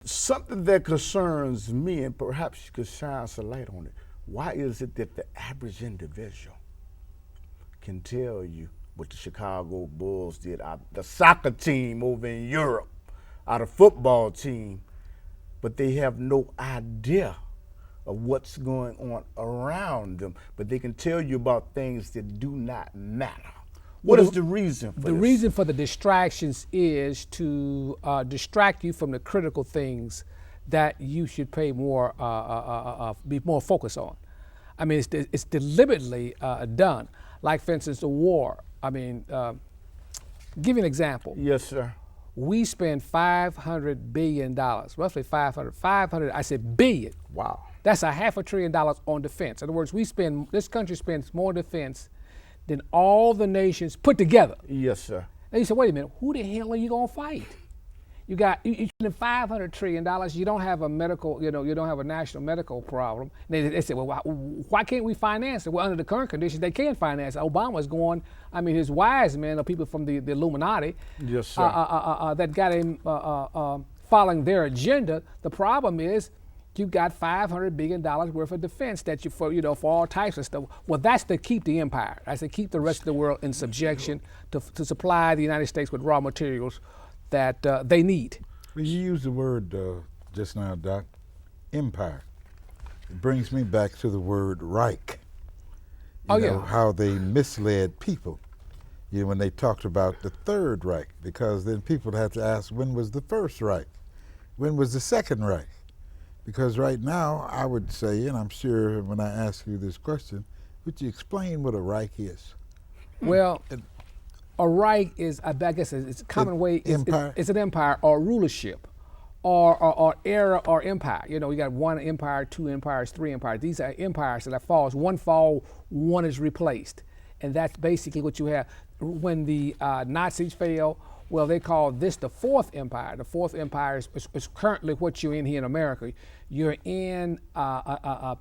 Something that concerns me, and perhaps you could shine some light on it. Why is it that the average individual can tell you what the Chicago Bulls did, the soccer team over in Europe, or the football team, but they have no idea of what's going on around them, but they can tell you about things that do not matter? What is the reason for this? The reason for the distractions is to distract you from the critical things that you should pay more, be more focused on. I mean, it's deliberately done. Like, for instance, the war. I mean, give you an example. Yes, sir. We spend $500 billion, roughly 500, I said billion. Wow. That's a $500 billion on defense. In other words, this country spends more defense than all the nations put together. Yes, sir. And you say, wait a minute, who the hell are you gonna fight? You spend $500 trillion. You don't have a medical, you don't have a national medical problem. They said, well, why can't we finance it? Well, under the current conditions, they can finance it. Obama's going. I mean, his wise men are people from the Illuminati. Yes, sir. That got him following their agenda. The problem is, you've got $500 billion worth of defense that for all types of stuff. Well, that's to keep the empire. That's to keep the rest of the world in subjection, to supply the United States with raw materials that they need. Well, you used the word just now, Doc, empire. It brings me back to the word Reich. You know, how they misled people. When they talked about the Third Reich, because then people had to ask, when was the First Reich? When was the Second Reich? Because right now, I would say, and I'm sure when I ask you this question, would you explain what a Reich is? Well, a Reich is, I guess it's a common way, it's an empire or rulership or era or empire. You got one empire, two empires, three empires. These are empires that falls. One fall, one is replaced. And that's basically what you have. When the Nazis fail, well, they call this the Fourth Empire. The Fourth Empire is currently what you're in here in America. You're in an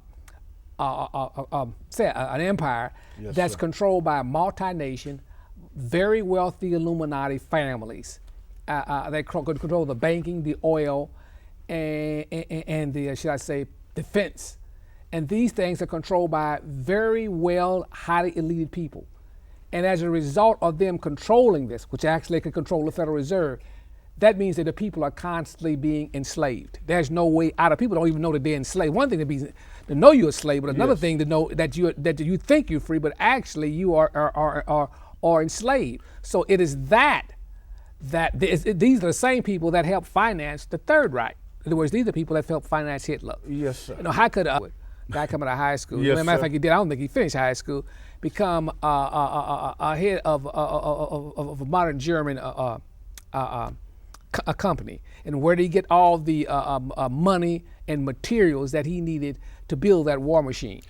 empire that's controlled by a multi-nation, very wealthy Illuminati families. They control the banking, the oil, and the, should I say, defense. And these things are controlled by very well, highly elite people. And as a result of them controlling this, which actually can control the Federal Reserve, that means that the people are constantly being enslaved. There's no way out of. People don't even know that they're enslaved. One thing to know you're a slave, but another thing to know that you think you're free, but actually you are enslaved. So it is these are the same people that helped finance the Third Reich. In other words, these are the people that helped finance Hitler. Yes, sir. How could a guy coming out of high school, yes, matter of fact, he did. I don't think he finished high school. Become a head of a modern German a company, and where did he get all the money and materials that he needed to build that war machine?